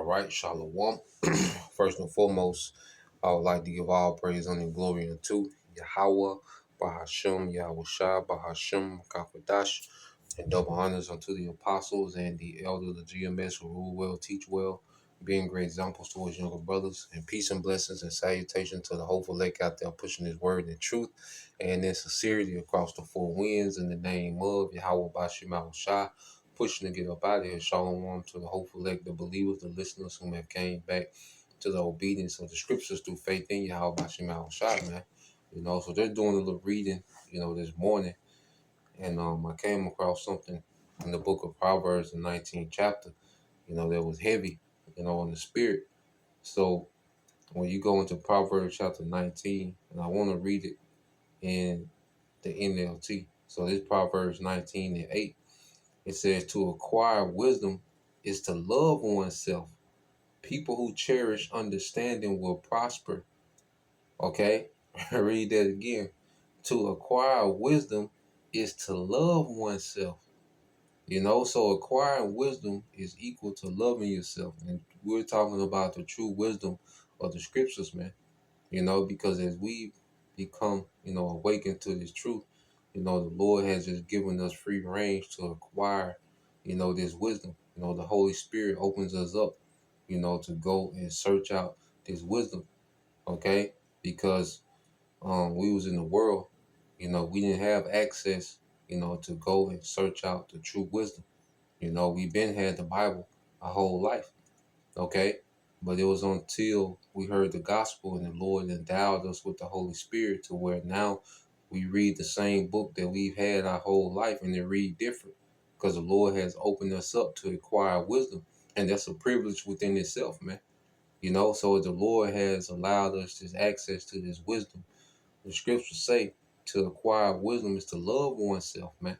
right, Shalom. First and foremost, I would like to give all praise, honor, and glory unto Yahweh, Bahashem, Yahweh Shai, Bahashem, Kakadash, and double honors unto the apostles and the elders of the GMS who rule well, teach well, being great examples towards younger brothers, and peace and blessings and salutation to the hopeful lake out there pushing his word in truth and in sincerity across the four winds in the name of Yahweh Bashim Yahweh Shai, pushing to get up out of here. Shalom to the hopeful elect, the believers, the listeners who have came back to the obedience of the scriptures through faith in Yahweh Bashim Yahweh Shai, man. So they're doing a little reading, this morning, and I came across something in the book of Proverbs, the 19th chapter, that was heavy, on the spirit. So when you go into Proverbs chapter 19, and I want to read it in the NLT. So this Proverbs 19:8. It says, to acquire wisdom is to love oneself. People who cherish understanding will prosper. Okay? Read that again. To acquire wisdom is to love oneself. So acquiring wisdom is equal to loving yourself. And we're talking about the true wisdom of the scriptures, man. Because as we become, awakened to this truth, the Lord has just given us free range to acquire, this wisdom. The Holy Spirit opens us up, to go and search out this wisdom, okay? Because we was in the world, we didn't have access, to go and search out the true wisdom. We've been had the Bible our whole life, okay? But it was until we heard the gospel and the Lord endowed us with the Holy Spirit to where now we read the same book that we've had our whole life and they read different because the Lord has opened us up to acquire wisdom. And that's a privilege within itself, man. So the Lord has allowed us this access to this wisdom. The scriptures say to acquire wisdom is to love oneself, man.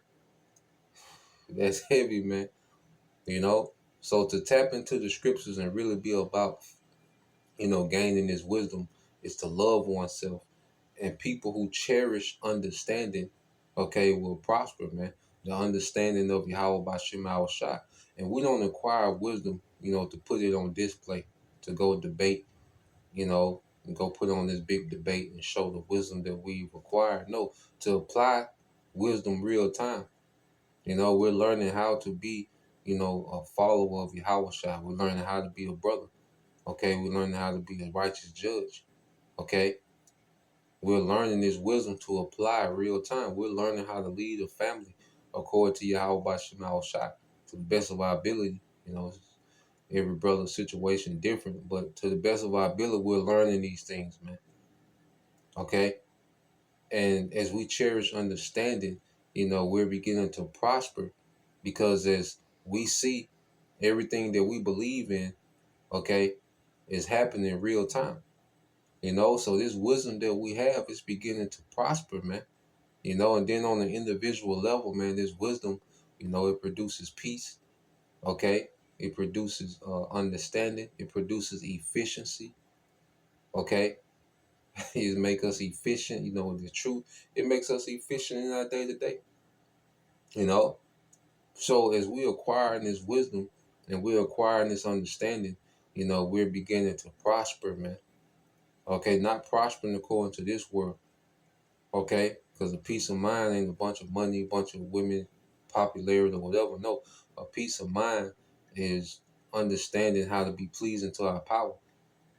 That's heavy, man. So to tap into the scriptures and really be about gaining this wisdom is to love oneself. And people who cherish understanding, okay, will prosper, man. The understanding of Yahweh Bashim Yahweh Shai. And we don't acquire wisdom, to put it on display, to go debate, and go put on this big debate and show the wisdom that we've acquired. No, to apply wisdom real time. We're learning how to be, a follower of Yahweh Shai. We're learning how to be a brother. Okay, we're learning how to be a righteous judge. Okay, we're learning this wisdom to apply real time. We're learning how to lead a family according to Yahweh Bashim Yahweh Shai to the best of our ability. Every brother's situation different, but to the best of our ability, we're learning these things, man. Okay, and as we cherish understanding, we're beginning to prosper because as we see everything that we believe in, okay, is happening in real time. So this wisdom that we have is beginning to prosper, man. And then on the individual level, man, this wisdom, it produces peace, okay? It produces understanding. It produces efficiency, okay? It makes us efficient, the truth. It makes us efficient in our day-to-day, you know? So as we acquiring this wisdom and we're acquiring this understanding, we're beginning to prosper, man. Okay, not prospering according to this world, okay? Because a peace of mind ain't a bunch of money, a bunch of women, popularity, or whatever. No, a peace of mind is understanding how to be pleasing to our power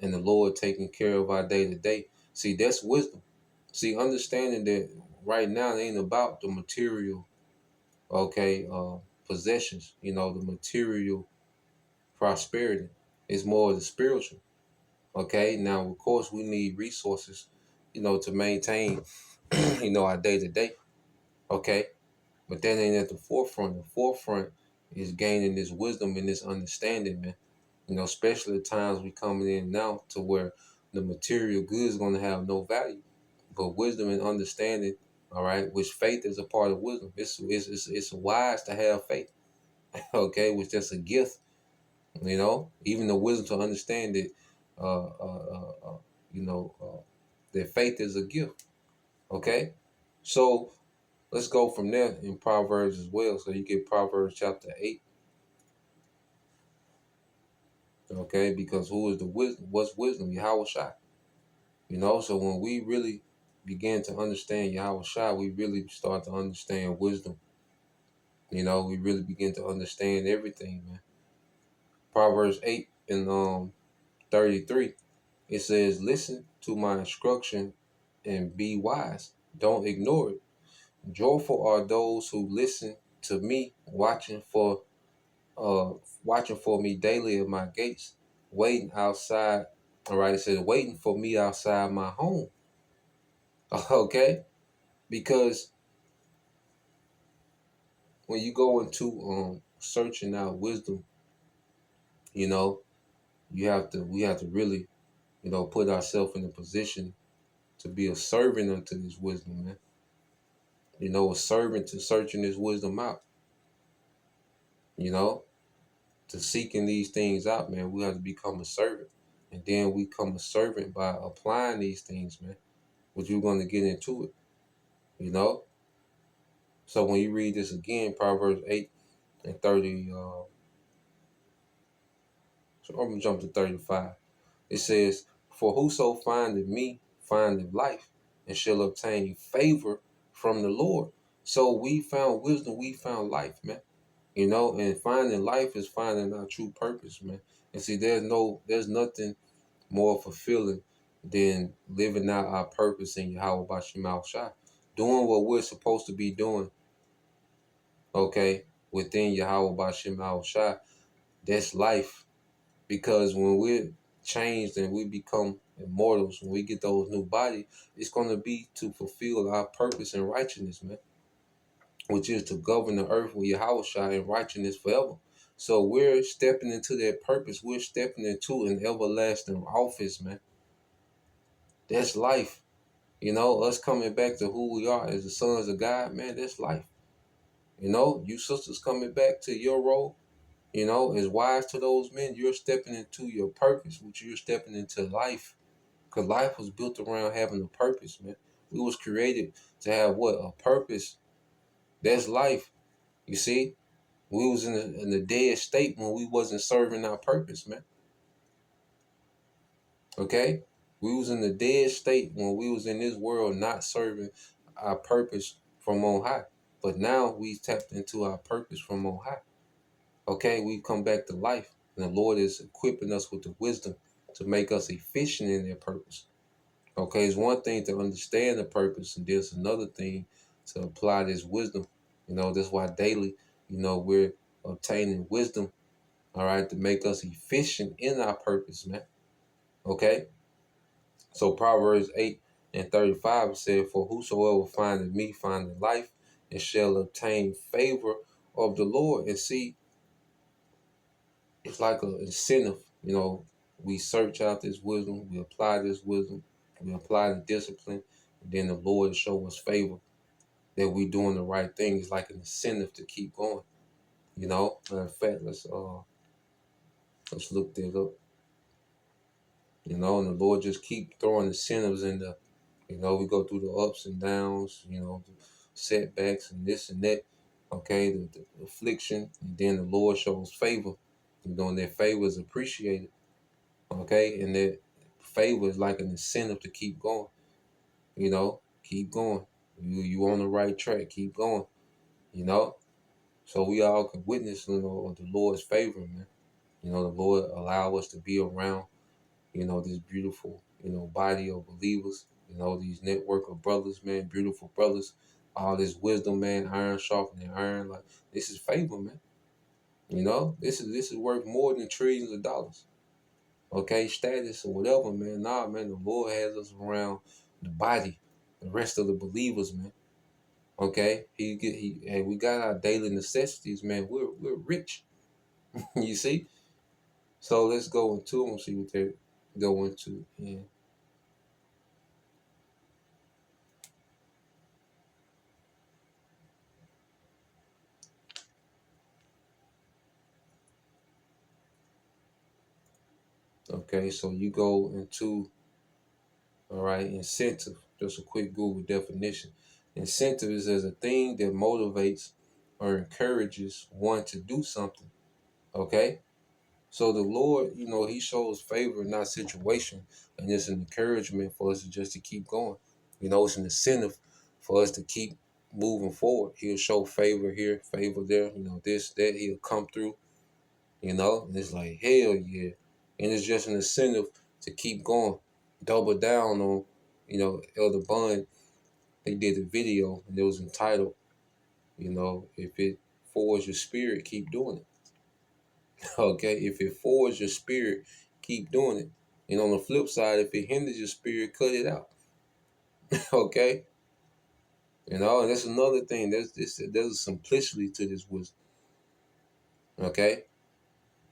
and the Lord taking care of our day to day. See, that's wisdom. See, understanding that right now it ain't about the material, okay, possessions, the material prosperity. It's more of the spiritual. Okay, now of course we need resources, to maintain, our day to day. Okay, but that ain't at the forefront. The forefront is gaining this wisdom and this understanding, man. Especially the times we coming in now to where the material goods is gonna have no value, but wisdom and understanding, all right, which faith is a part of wisdom. It's wise to have faith, okay, which that's a gift. Even the wisdom to understand that, uh, uh, uh, uh, you know, uh, that faith is a gift. Okay, so let's go from there in Proverbs as well. So you get Proverbs chapter 8. Okay, because who is the wisdom? What's wisdom? Yahweh Shai. So when we really begin to understand Yahweh Shai, we really start to understand wisdom. We really begin to understand everything, man. Proverbs 8 and 33, it says, listen to my instruction and be wise. Don't ignore it. Joyful are those who listen to me, uh watching for me daily at my gates, waiting outside. All right, it says waiting for me outside my home. Okay? Because when you go into searching out wisdom, you know, we have to really, put ourselves in a position to be a servant unto this wisdom, man. A servant to searching this wisdom out, you know, to seeking these things out, man. We have to become a servant. And then we become a servant by applying these things, man. Which you're going to get into it, you know. So when you read this again, Proverbs 8 and 30, so I'm going to jump to 35. It says, for whoso findeth me findeth life and shall obtain favor from the Lord. So we found wisdom, we found life, man. And finding life is finding our true purpose, man. And see, there's nothing more fulfilling than living out our purpose in Yahweh Bashim Shai. Doing what we're supposed to be doing, okay, within Yahweh Bashim Shai. That's life. Because when we're changed and we become immortals, when we get those new bodies, it's going to be to fulfill our purpose in righteousness, man, which is to govern the earth with Yahweh Shai in righteousness forever. So we're stepping into that purpose. We're stepping into an everlasting office, man. That's life. Us coming back to who we are as the sons of God, man, that's life. You sisters coming back to your role, as wives to those men, you're stepping into your purpose, which you're stepping into life. Because life was built around having a purpose, man. We was created to have what? A purpose. That's life. You see? We was in a dead state when we wasn't serving our purpose, man. Okay? We was in a dead state when we was in this world not serving our purpose from on high. But now we tapped into our purpose from on high. Okay? We've come back to life. And the Lord is equipping us with the wisdom to make us efficient in their purpose. Okay, it's one thing to understand the purpose, and there's another thing to apply this wisdom. That's why daily, we're obtaining wisdom, all right, to make us efficient in our purpose, man. Okay, so Proverbs 8 and 35 said, for whosoever findeth me findeth life and shall obtain favor of the Lord. And see, it's like an incentive, we search out this wisdom, we apply this wisdom, we apply the discipline, and then the Lord show us favor that we doing the right thing. It's like an incentive to keep going. Matter of fact, let's look that up. And the Lord just keep throwing incentives in the, we go through the ups and downs, the setbacks and this and that. Okay, the affliction, and then the Lord shows favor. And that favor is appreciated. Okay, and that favor is like an incentive to keep going. Keep going. You on the right track. Keep going. You know, so we all can witness, the Lord's favor, man. The Lord allow us to be around, this beautiful, body of believers. These network of brothers, man, beautiful brothers. All this wisdom, man, iron sharpening iron. Like this is favor, man. This is worth more than trillions of dollars. Okay, status or whatever, man. Nah, man, the Lord has us around the body, the rest of the believers, man. Okay, hey, we got our daily necessities, man. We're rich, you see. So let's go into them, see what they go into. Yeah. Okay, so you go into, all right, incentive. Just a quick Google definition. Incentive is as a thing that motivates or encourages one to do something. Okay, So the Lord, He shows favor in our situation, and it's an encouragement for us to just to keep going. It's an incentive for us to keep moving forward. He'll show favor here, favor there, this, that. He'll come through, and it's like, hell yeah. And it's just an incentive to keep going. Double down on, Elder Bun. They did a video, and it was entitled, if it forwards your spirit, keep doing it. Okay, if it forwards your spirit, keep doing it. And on the flip side, if it hinders your spirit, cut it out. Okay, and that's another thing. There's a simplicity to this wisdom. Okay,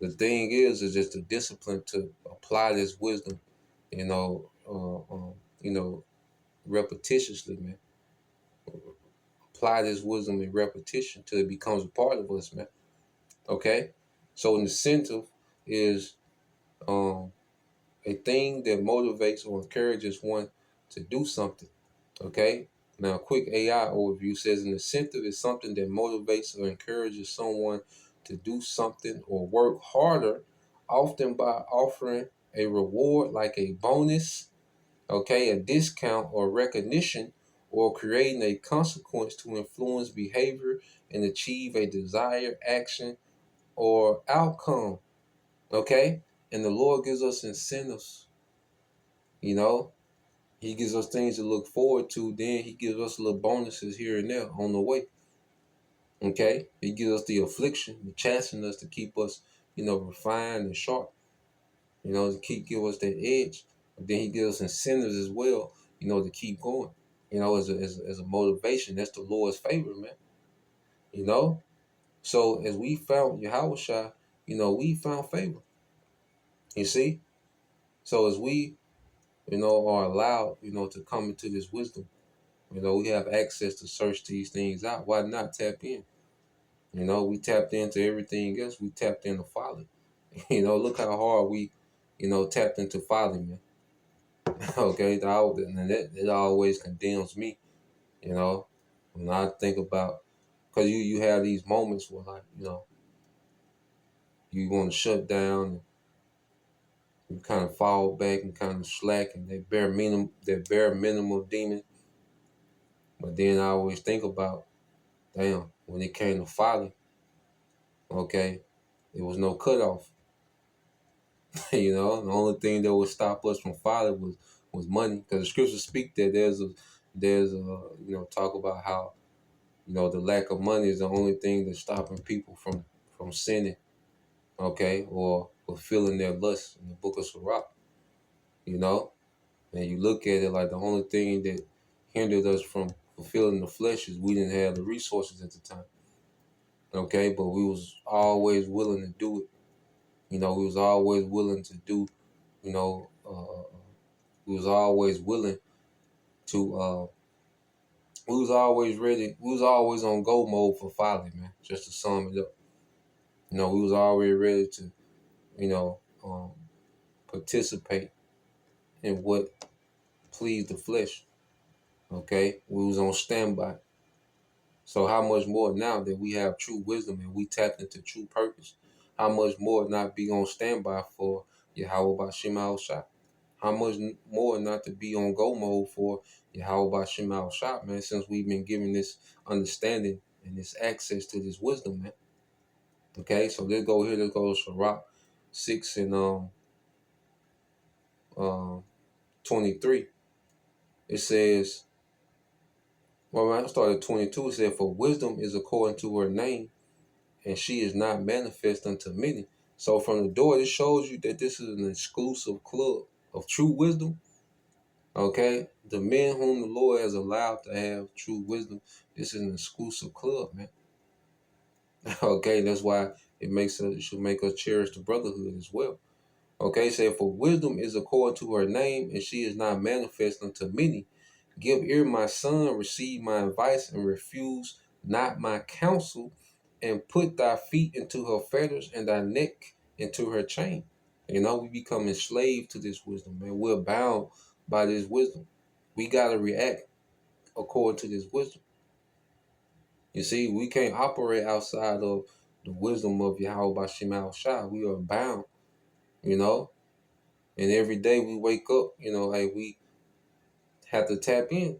the thing is just the discipline to apply this wisdom. You know, uh, um, you know, repetitiously, man. Apply this wisdom in repetition till it becomes a part of us, man. Okay, so an incentive is um a thing that motivates or encourages one to do something. Okay. Now, a quick AI overview says an incentive is something that motivates or encourages someone to do something or work harder, often by offering a reward like a bonus, okay, a discount or recognition, or creating a consequence to influence behavior and achieve a desired action or outcome. Okay. And the Lord gives us incentives, you know, He gives us things to look forward to. Then He gives us little bonuses here and there on the way. Okay? He gives us the affliction, the chastening us to keep us, refined and sharp, to give us that edge. But then He gives us incentives as well, to keep going, as a motivation. That's the Lord's favor, man. You know? So as we found Yahweh, we found favor. You see? So as we, are allowed, to come into this wisdom, we have access to search these things out. Why not tap in? We tapped into everything else. We tapped into folly. Look how hard we, tapped into folly, man. Okay, and that always condemns me. You know, when I think about, because you have these moments where, like, you want to shut down and you kind of fall back and kind of slack, and that bare minimal demon. But then I always think about, damn, when it came to folly, okay, there was no cutoff. The only thing that would stop us from folly was money, because the scriptures speak that there's a talk about how the lack of money is the only thing that's stopping people from sinning, okay, or fulfilling their lust in the book of Sirach. you know and you look at it like the only thing that hindered us from fulfilling the flesh is we didn't have the resources at the time, okay, but we was always willing to do it. We was always willing to do, you know we was always willing to we was always ready. We was always on go mode for folly, man. Just to sum it up. We was already ready to, you know, um, participate in what pleased the flesh. Okay. We was on standby. So how much more now that we have true wisdom and we tapped into true purpose? How much more not be on standby for Yahweh Bashim Al Shah? How much more not to be on go mode for Yahweh Bashim Al Shah, man, since we've been given this understanding and this access to this wisdom, man. Okay, so let's go here. Let's go to Sirach 6 and um 23. It says, well, when I started 22, it said, for wisdom is according to her name, and she is not manifest unto many. So from the door, it shows you that this is an exclusive club of true wisdom. Okay, the men whom the Lord has allowed to have true wisdom, this is an exclusive club, man. Okay, that's why it should make us cherish the brotherhood as well. Okay, say, for wisdom is according to her name, and she is not manifest unto many. Give ear, my son, receive my advice, and refuse not my counsel, and put thy feet into her fetters and thy neck into her chain. We become enslaved to this wisdom, man. We're bound by this wisdom. We got to react according to this wisdom. You see, we can't operate outside of the wisdom of Yahweh Bashim Al Shah. We are bound, you know. And every day we wake up, hey, we have to tap in,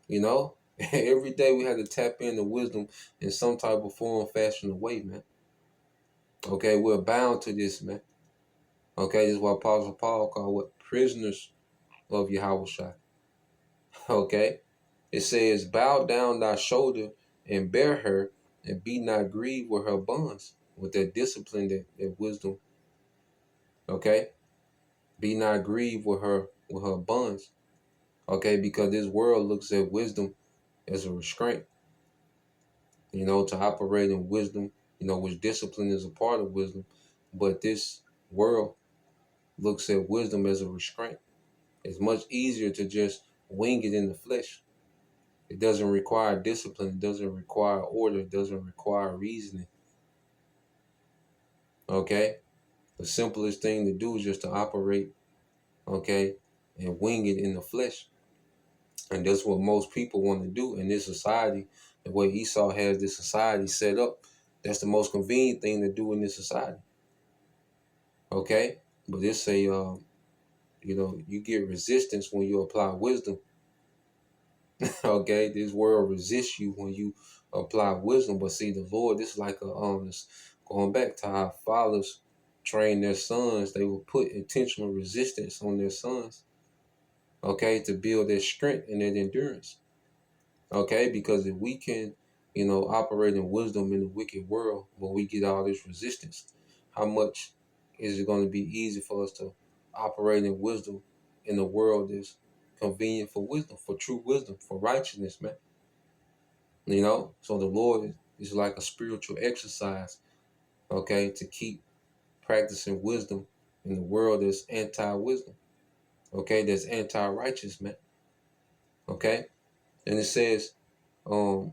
you know. Every day we have to tap into wisdom in some type of form, fashion, or way, man. Okay, we're bound to this, man. Okay, this is what Apostle Paul called what? Prisoners of Yahweh Shai. Okay, it says, bow down thy shoulder and bear her, and be not grieved with her bonds, with that discipline, that wisdom. Okay, be not grieved with her bonds. Okay, because this world looks at wisdom as a restraint, to operate in wisdom, which discipline is a part of wisdom. But this world looks at wisdom as a restraint. It's much easier to just wing it in the flesh. It doesn't require discipline. It doesn't require order. It doesn't require reasoning. Okay? The simplest thing to do is just to operate, okay, and wing it in the flesh. And that's what most people want to do in this society. The way Esau has this society set up, that's the most convenient thing to do in this society. Okay? But it's you get resistance when you apply wisdom. Okay? This world resists you when you apply wisdom. But see, the Lord, this is like going back to how fathers train their sons. They will put intentional resistance on their sons, okay, to build their strength and their endurance. Okay, because if we can, operate in wisdom in the wicked world, when we get all this resistance, how much is it going to be easy for us to operate in wisdom in a world that's convenient for wisdom, for true wisdom, for righteousness, man? So the Lord is like a spiritual exercise, okay, to keep practicing wisdom in the world that's anti-wisdom, okay, that's anti-righteous, man, okay? And it says, um,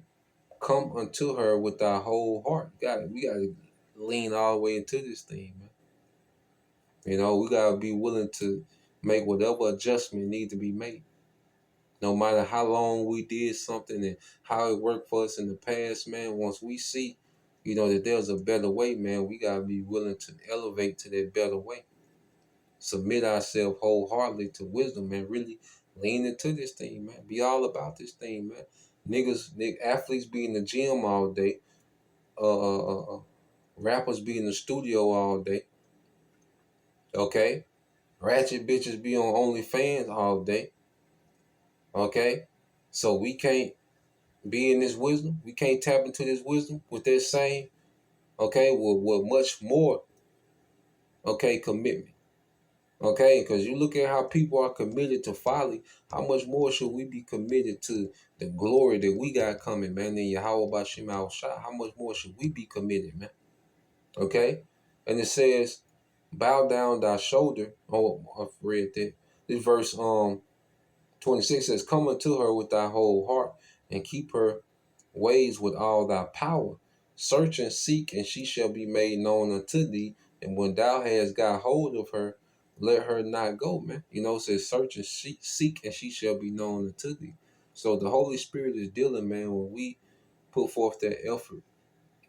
come unto her with our whole heart. We gotta lean all the way into this thing, man. We gotta be willing to make whatever adjustment need to be made. No matter how long we did something and how it worked for us in the past, man, once we see, that there's a better way, man, we gotta be willing to elevate to that better way. Submit ourselves wholeheartedly to wisdom, man. Really lean into this thing, man. Be all about this thing, man. Athletes be in the gym all day. Rappers be in the studio all day. Okay? Ratchet bitches be on OnlyFans all day. Okay? So we can't be in this wisdom. We can't tap into this wisdom with that same, okay, with much more, okay, commitment. Okay, because you look at how people are committed to folly, how much more should we be committed to the glory that we got coming, man? And Yahweh Bashim Al Shah, how much more should we be committed, man? Okay? And it says, bow down thy shoulder. Oh, I've read that. This verse 26 says, come unto her with thy whole heart, and keep her ways with all thy power. Search and seek, and she shall be made known unto thee. And when thou hast got hold of her, let her not go, man. It says, search and seek, and she shall be known unto thee. So the Holy Spirit is dealing, man, when we put forth that effort,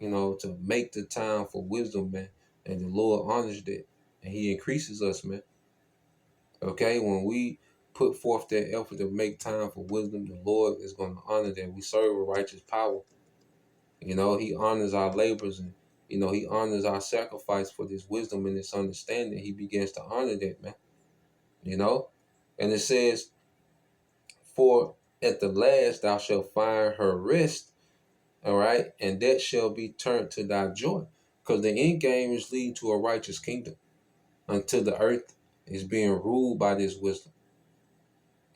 to make the time for wisdom, man. And the Lord honors that. And he increases us, man. Okay? When we put forth that effort to make time for wisdom, the Lord is going to honor that. We serve a righteous power. He honors our labors, and, he honors our sacrifice for this wisdom and this understanding. He begins to honor that, man. And it says, for at the last thou shalt find her rest. All right. And that shall be turned to thy joy. Because the end game is leading to a righteous kingdom until the earth is being ruled by this wisdom.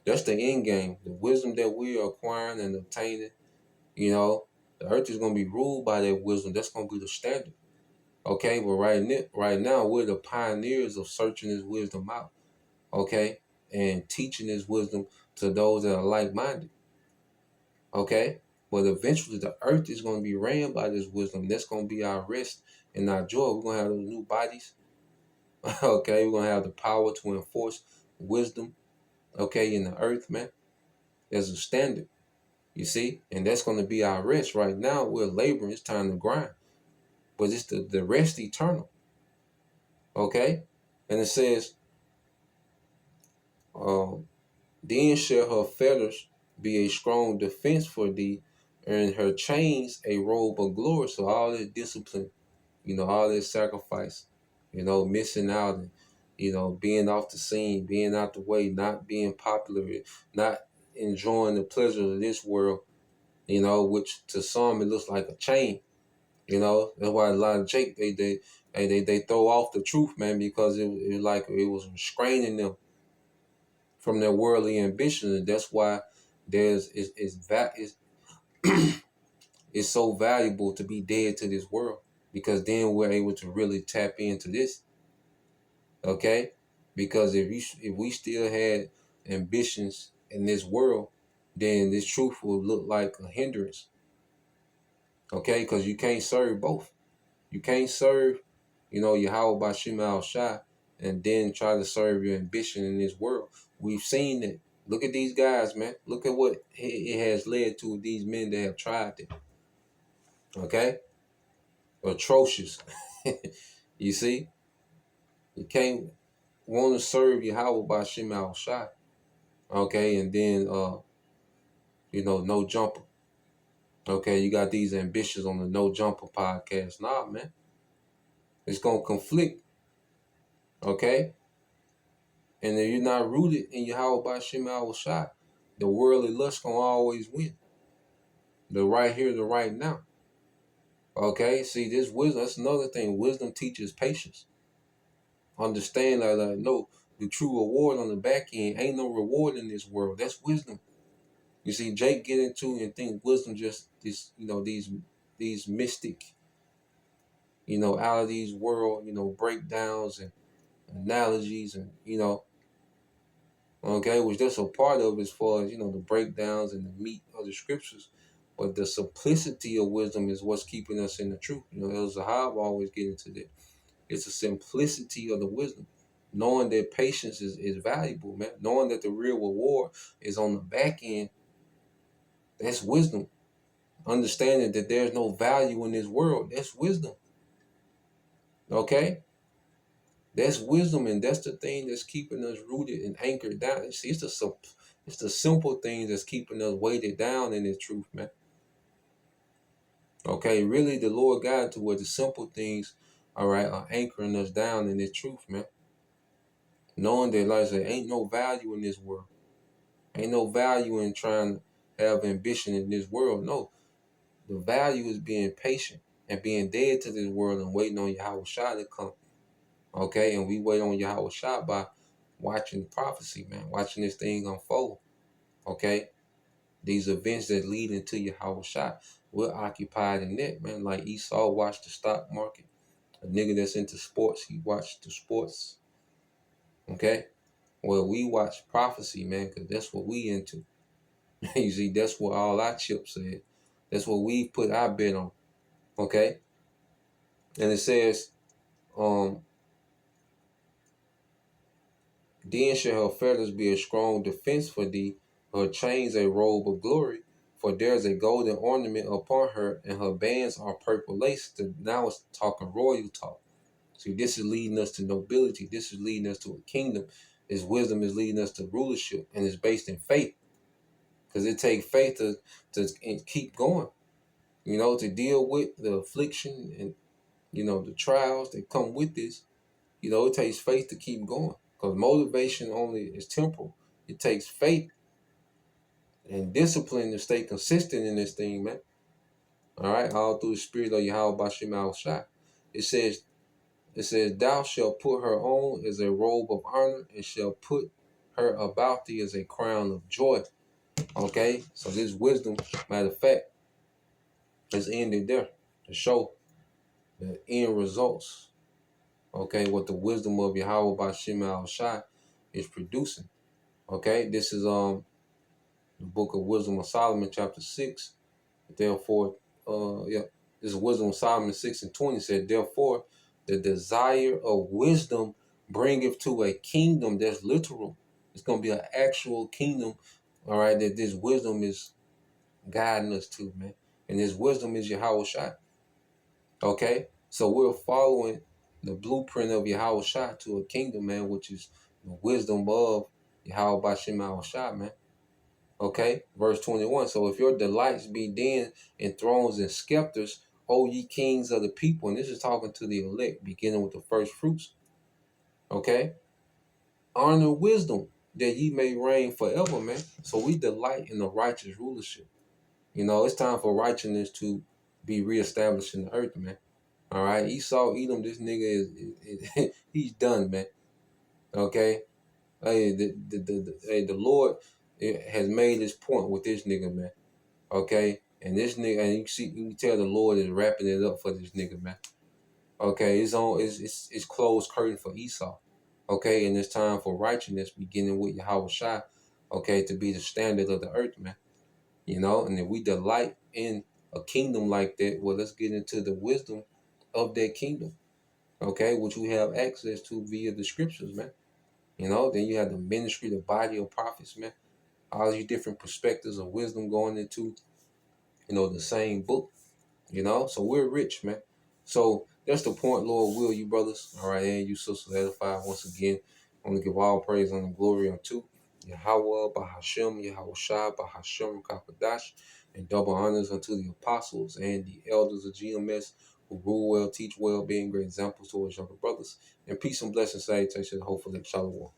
That's the end game. The wisdom that we are acquiring and obtaining, the earth is going to be ruled by that wisdom. That's going to be the standard. Okay. But right now, we're the pioneers of searching this wisdom out. Okay. And teaching this wisdom to those that are like-minded. Okay. But eventually the earth is going to be ran by this wisdom. That's going to be our rest and our joy. We're going to have those new bodies. Okay. We're going to have the power to enforce wisdom. Okay. In the earth, man. There's a standard. You see? And that's going to be our rest. Right now, we're laboring. It's time to grind. but it's the rest eternal. Okay? And it says, um, then shall her fetters be a strong defense for thee, and her chains a robe of glory. So all that discipline, all that sacrifice, missing out and, being off the scene, being out the way, not being popular, not enjoying the pleasures of this world, which to some it looks like a chain. That's why a lot of Jake they throw off the truth, man, because it like it was restraining them from their worldly ambition, and that's why it's so valuable to be dead to this world, because then we're able to really tap into this. Okay, because if we still had ambitions in this world, then this truth will look like a hindrance. Okay, because you can't serve both. You can't serve, Yahweh Bashim Al Shai, and then try to serve your ambition in this world. We've seen it. Look at these guys, man. Look at what it has led to, these men that have tried it. Okay? Atrocious. You see? You can't want to serve Yahweh Bashim Al Shai. Okay, and then no jumper. Okay, you got these ambitions on the No Jumper podcast. Nah, man. It's gonna conflict. Okay? And if you're not rooted in Yahweh Bashim Al Shai, the worldly lust gonna always win. The right here, the right now. Okay, see this wisdom. That's another thing. Wisdom teaches patience. Understand that no, the true reward on the back end ain't no reward in this world. That's wisdom. You see, Jake get into and think wisdom just this, these mystic, out of these world, breakdowns and analogies and okay, which that's a part of as far as, the breakdowns and the meat of the scriptures. But the simplicity of wisdom is what's keeping us in the truth. El Zahab always get into that. It's the simplicity of the wisdom. Knowing that patience is valuable, man. Knowing that the real reward is on the back end, that's wisdom. Understanding that there's no value in this world, that's wisdom. Okay? That's wisdom, and that's the thing that's keeping us rooted and anchored down. You see, it's the simple things that's keeping us weighted down in this truth, man. Okay, really, the Lord God to where the simple things, all right, are anchoring us down in this truth, man. Knowing that, like I said, ain't no value in this world. Ain't no value in trying to have ambition in this world. No, the value is being patient and being dead to this world and waiting on Yahweh Shai to come. Okay, and we wait on Yahweh Shai by watching prophecy, man, watching this thing unfold. Okay, these events that lead into Yahweh Shai, we're occupied in that, man. Like Esau watched the stock market. A nigga that's into sports, he watched the sports. Okay, well, we watch prophecy, man, because that's what we into. You see, that's what all our chips said. That's what we put our bet on. Okay, and it says, then shall her feathers be a strong defense for thee, her chains a robe of glory. For there is a golden ornament upon her, and her bands are purple lace. Now it's talking royal talk. See, this is leading us to nobility. This is leading us to a kingdom. This wisdom is leading us to rulership, and it's based in faith. Because it takes faith to keep going, to deal with the affliction and, the trials that come with this. It takes faith to keep going. Because motivation only is temporal. It takes faith and discipline to stay consistent in this thing, man. All right, all through the spirit of Yahweh Bashim Al Shai. It says, thou shalt put her on as a robe of honor, and shall put her about thee as a crown of joy. Okay, so this wisdom, matter of fact, is ended there to show the end results. Okay, what the wisdom of Yahweh Bashim Al Shai is producing. Okay, this is the book of Wisdom of Solomon, chapter 6. Therefore, this is Wisdom of Solomon 6:20 said, therefore, the desire of wisdom bringeth to a kingdom that's literal. It's going to be an actual kingdom, all right, that this wisdom is guiding us to, man. And this wisdom is Yahweh Shai. Okay? So we're following the blueprint of Yahweh Shah to a kingdom, man, which is the wisdom of Yahweh Bashim Yahweh Shah, man. Okay, verse 21. So if your delights be then in thrones and scepters, O ye kings of the people, and this is talking to the elect, beginning with the first fruits. Okay, honor wisdom that ye may reign forever, man. So we delight in the righteous rulership. You know, it's time for righteousness to be reestablished in the earth, man. All right, Esau, Edom, this nigga he's done, man. Okay, hey, the Lord has made this point with this nigga, man. Okay, and this nigga, and you can tell the Lord is wrapping it up for this nigga, man. Okay, it's closed curtain for Esau. Okay, and it's time for righteousness, beginning with Yahweh Shai. Okay, to be the standard of the earth, man. You know, and if we delight in a kingdom like that, well, let's get into the wisdom of that kingdom. Okay, which we have access to via the scriptures, man. You know, then you have the ministry, the body of prophets, man. All these different perspectives of wisdom going into, the same book. So we're rich, man. So that's the point, Lord will you, brothers. All right, and you sisters edified once again. I want to give all praise and glory unto Yahweh, Bahashem, Yahweh Shai, Bahashem, Kakadash, and double honors unto the apostles and the elders of GMS who rule well, teach well, being great examples to us younger brothers. And peace and blessings, salutation, hopefully, shalom.